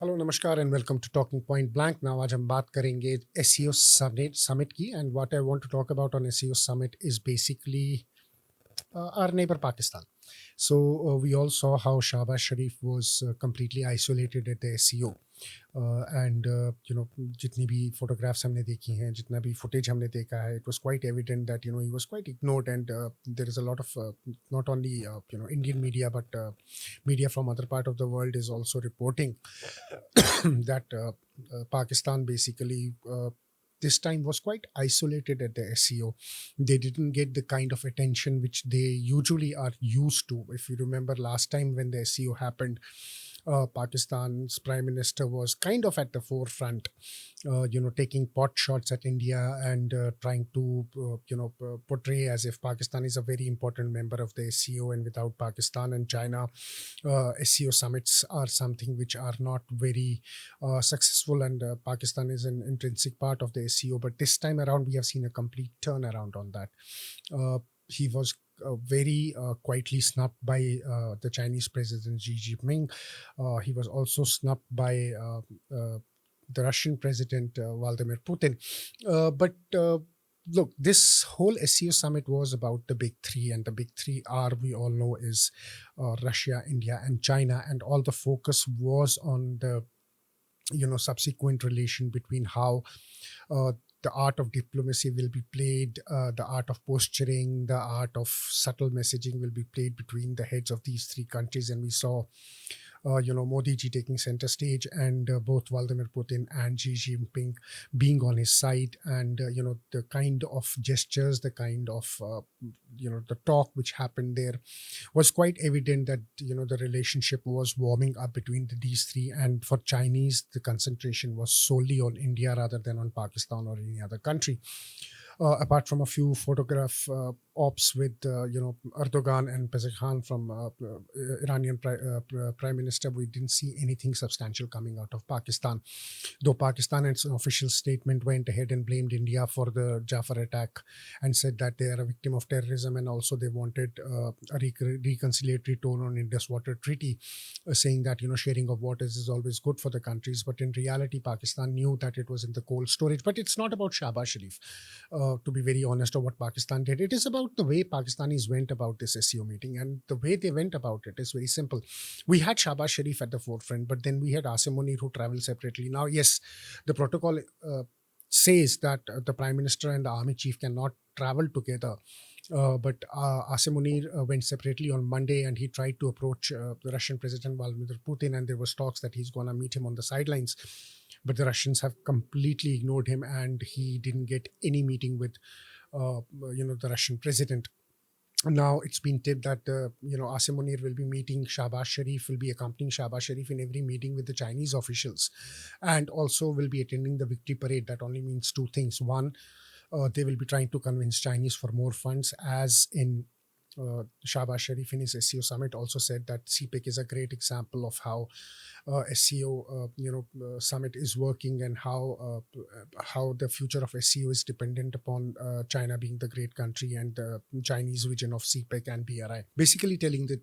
Hello नमस्कार and welcome to talking point blank. Now आज हम बात करेंगे एसईओ समिट की and what I want to talk about on SEO summit is basically our neighbor Pakistan. So we all saw how Shehbaz Sharif was completely isolated at the SCO. And जितनी भी photographs हमने देखी हैं, जितना भी footage हमने देखा है, it was quite evident that he was quite ignored, and there is a lot of not only Indian media but media from other part of the world is also reporting that Pakistan basically this time was quite isolated at the SCO. They didn't get the kind of attention which they usually are used to. If you remember last time when the SCO happened, Pakistan's prime minister was kind of at the forefront, taking pot shots at India and trying to, portray as if Pakistan is a very important member of the SCO, and without Pakistan and China, SCO summits are something which are not very successful, and Pakistan is an intrinsic part of the SCO. But this time around, we have seen a complete turnaround on that. He was very quietly snubbed by the Chinese President Xi Jinping. He was also snubbed by the Russian President Vladimir Putin. But look, this whole SCO summit was about the big three, and the big three are, we all know, is Russia, India, and China, and all the focus was on the subsequent relation between how the art of diplomacy will be played, the art of posturing, the art of subtle messaging will be played between the heads of these three countries. And we saw Modi ji taking center stage, and both Vladimir Putin and Xi Jinping being on his side, and the kind of gestures, the kind of the talk which happened there was quite evident that the relationship was warming up between these three. And for Chinese, the concentration was solely on India rather than on Pakistan or any other country. Apart from a few photograph ops with Erdogan and Pezeshkian from Iranian Prime Minister, we didn't see anything substantial coming out of Pakistan. Though Pakistan, in its official statement, went ahead and blamed India for the Jafar attack and said that they are a victim of terrorism, and also they wanted a reconciliatory tone on Indus Water Treaty, saying that sharing of waters is always good for the countries. But in reality, Pakistan knew that it was in the cold storage. But it's not about Shehbaz Sharif, to be very honest, or what Pakistan did. It is about the way Pakistanis went about this SCO meeting, and the way they went about it is very simple. We had Shehbaz Sharif at the forefront, but then we had Asim Munir, who traveled separately. Now, yes, the protocol says that the Prime Minister and the Army Chief cannot travel together. But Asim Munir went separately on Monday, and he tried to approach the Russian President Vladimir Putin, and there was talks that he's going to meet him on the sidelines. But the Russians have completely ignored him, and he didn't get any meeting with the Russian president. Now it's been tipped that Asim Munir will be meeting Shehbaz Sharif, will be accompanying Shehbaz Sharif in every meeting with the Chinese officials, and also will be attending the victory parade. That only means two things. One, they will be trying to convince Chinese for more funds, as in Shehbaz Sharif in his SCO summit also said that CPEC is a great example of how SCO summit is working, and how the future of SCO is dependent upon China being the great country, and the Chinese vision of CPEC and BRI. Basically telling that,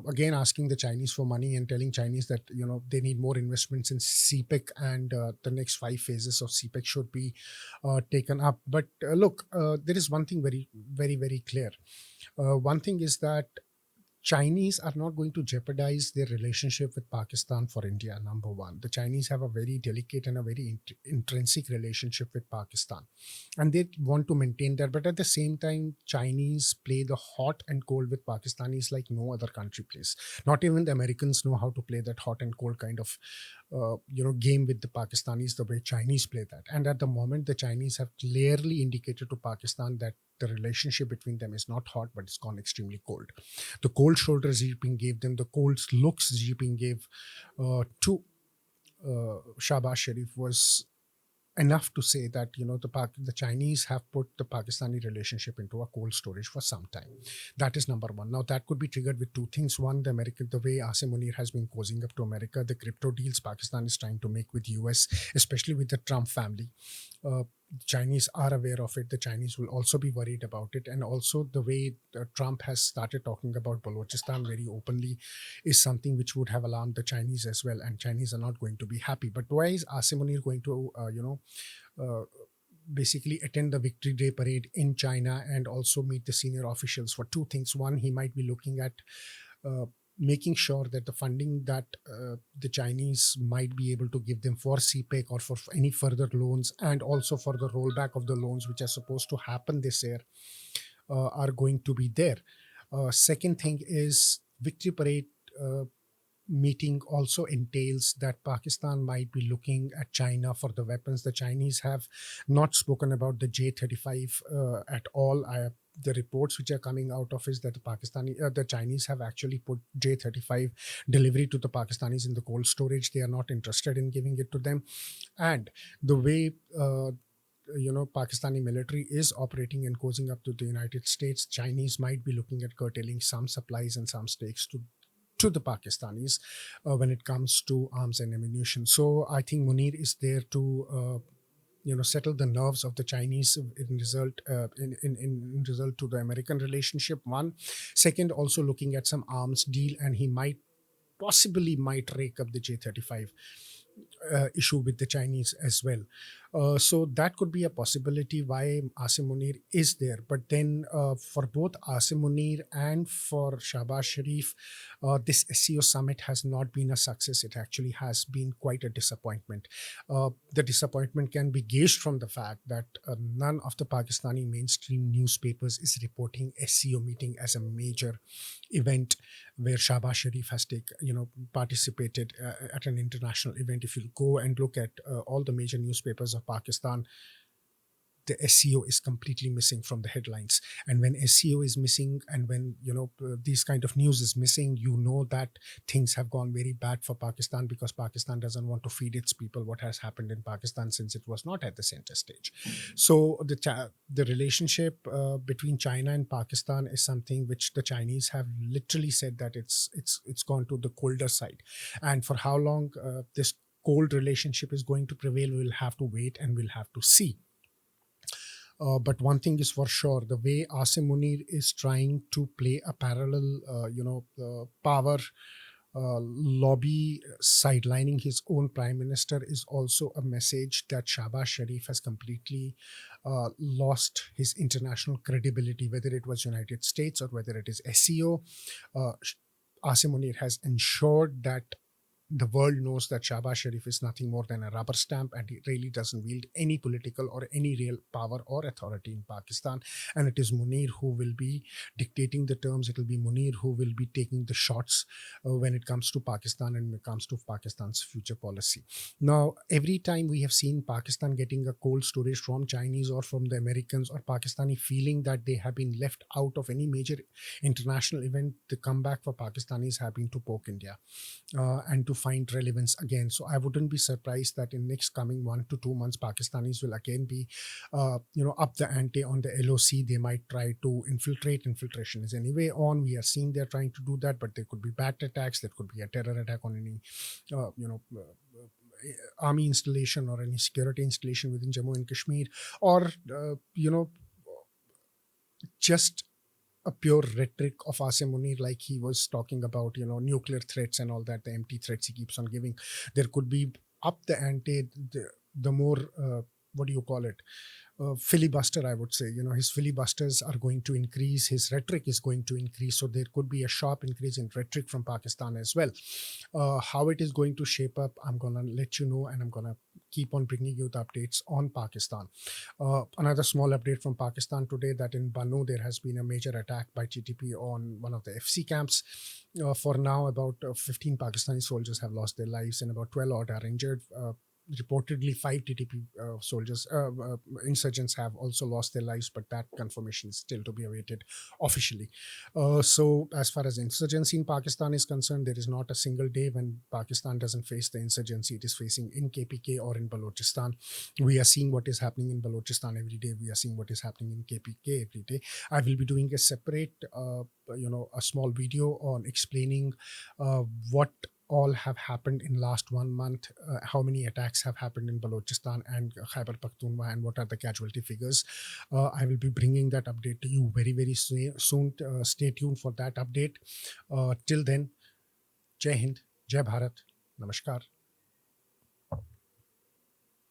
again asking the Chinese for money and telling Chinese that they need more investments in CPEC, and the next 5 phases of CPEC should be taken up. But look, there is one thing very, very, very clear. One thing is that Chinese are not going to jeopardize their relationship with Pakistan for India, number one. The Chinese have a very delicate and a very intrinsic relationship with Pakistan, and they want to maintain that. But at the same time, Chinese play the hot and cold with Pakistanis like no other country plays. Not even the Americans know how to play that hot and cold kind of game with the Pakistanis the way Chinese play that. And at the moment, the Chinese have clearly indicated to Pakistan that the relationship between them is not hot, but it's gone extremely cold. The cold shoulder Xi Jinping gave them, the cold looks Xi Jinping gave to Shehbaz Sharif was enough to say that the Chinese have put the Pakistani relationship into a cold storage for some time. That is number one. Now that could be triggered with two things. One, the way Asim Munir has been cozying up to America, the crypto deals Pakistan is trying to make with US, especially with the Trump family. Chinese are aware of it. The Chinese will also be worried about it. And also the way Trump has started talking about Balochistan very openly is something which would have alarmed the Chinese as well. And Chinese are not going to be happy. But why is Asim Munir going to, uh, basically attend the Victory Day parade in China and also meet the senior officials for two things? One, he might be looking at uh, making sure that the funding that the Chinese might be able to give them for CPEC or for any further loans, and also for the rollback of the loans which are supposed to happen this year, are going to be there. Second thing is Victory Parade meeting also entails that Pakistan might be looking at China for the weapons. The Chinese have not spoken about the J-35 at all. The reports which are coming out of is that the Chinese have actually put J-35 delivery to the Pakistanis in the cold storage. They are not interested in giving it to them. And the way Pakistani military is operating and causing up to the United States, Chinese might be looking at curtailing some supplies and some stakes to the Pakistanis when it comes to arms and ammunition. So I think Munir is there to settle the nerves of the Chinese in result to the American relationship. One, second, also looking at some arms deal, and he might rake up the J-35 issue with the Chinese as well. So that could be a possibility why Asim Munir is there. But then for both Asim Munir and for Shehbaz Sharif, this SCO summit has not been a success. It actually has been quite a disappointment. The disappointment can be gauged from the fact that none of the Pakistani mainstream newspapers is reporting SCO meeting as a major event where Shehbaz Sharif has participated at an international event. If you go and look at all the major newspapers of Pakistan, the SCO is completely missing from the headlines. And when SCO is missing, and when these kind of news is missing, that things have gone very bad for Pakistan, because Pakistan doesn't want to feed its people what has happened in Pakistan since it was not at the center stage. So the relationship between China and Pakistan is something which the Chinese have literally said that it's gone to the colder side. And for how long this cold relationship is going to prevail, we'll have to wait and we'll have to see. But one thing is for sure, the way Asim Munir is trying to play a parallel, power lobby, sidelining his own prime minister, is also a message that Shehbaz Sharif has completely lost his international credibility, whether it was United States or whether it is SCO. Asim Munir has ensured that the world knows that Shehbaz Sharif is nothing more than a rubber stamp, and he really doesn't wield any political or any real power or authority in Pakistan. And it is Munir who will be dictating the terms. It will be Munir who will be taking the shots when it comes to Pakistan and when it comes to Pakistan's future policy. Now, every time we have seen Pakistan getting a cold storage from Chinese or from the Americans, or Pakistani feeling that they have been left out of any major international event, the comeback for Pakistanis have been to poke India and to find relevance again. So I wouldn't be surprised that in next coming 1 to 2 months, Pakistanis will again be, up the ante on the LOC. They might try to infiltrate. Infiltration is anyway on. We are seeing they're trying to do that, but there could be bat attacks. There could be a terror attack on any, army installation or any security installation within Jammu and Kashmir, or, just a pure rhetoric of Asim Munir, like he was talking about, nuclear threats and all that, the empty threats he keeps on giving. There could be up the ante, the more, what do you call it? Filibuster, I would say. His filibusters are going to increase. His rhetoric is going to increase. So there could be a sharp increase in rhetoric from Pakistan as well. How it is going to shape up, I'm going to let you know, and I'm going to keep on bringing you the updates on Pakistan. Another small update from Pakistan today, that in Banu there has been a major attack by TTP on one of the FC camps. For now, about 15 Pakistani soldiers have lost their lives and about 12 odd are injured. Reportedly 5 TTP insurgents have also lost their lives, but that confirmation is still to be awaited officially. So as far as insurgency in Pakistan is concerned, there is not a single day when Pakistan doesn't face the insurgency it is facing in KPK or in Balochistan. We are seeing what is happening in Balochistan every day. We are seeing what is happening in KPK every day. I will be doing a separate, a small video on explaining what all have happened in last 1 month, how many attacks have happened in Balochistan and Khyber Pakhtunkhwa, and what are the casualty figures. I will be bringing that update to you very, very soon. Stay tuned for that update. Till then, Jai Hind, Jai Bharat, Namaskar.